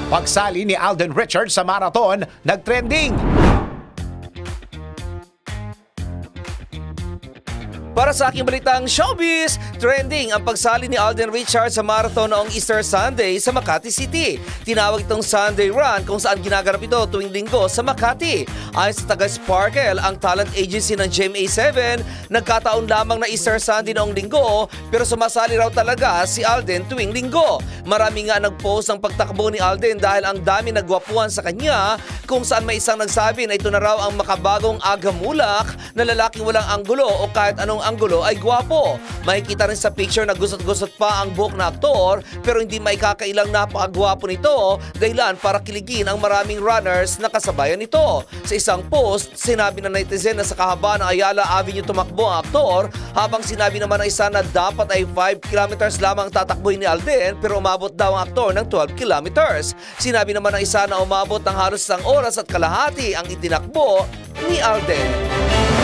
Pagsali ni Alden Richards sa marathon, nagtrending. Para sa aking balitang showbiz, trending ang pagsali ni Alden Richards sa marathon noong Easter Sunday sa Makati City. Tinawag itong Sunday Run kung saan ginaganap ito tuwing linggo sa Makati. Ayon sa taga-Sparkle, ang talent agency ng GMA7, nagkataon lamang na Easter Sunday noong linggo pero sumasali raw talaga si Alden tuwing linggo. Marami nga nag-post ng pagtakbo ni Alden dahil ang dami nagwapuan sa kanya kung saan may isang nagsabi na ito na raw ang makabagong agamulak na lalaking walang anggulo o kahit anong anggulo ay gwapo. Makikita rin sa picture na gusot-gusot pa ang buhok na aktor pero hindi maikakailang napakagwapo nito dahilan para kiligin ang maraming runners na kasabayan nito. Sa isang post, sinabi ng netizen na sa kahabaan ng Ayala Avenue tumakbo ang aktor habang sinabi naman ng isa na dapat ay 5 kilometers lamang tatakbuhin ni Alden pero umabot daw ang aktor ng 12 kilometers. Sinabi naman ng isa na umabot ng halos 1 oras at kalahati ang itinakbo ni Alden.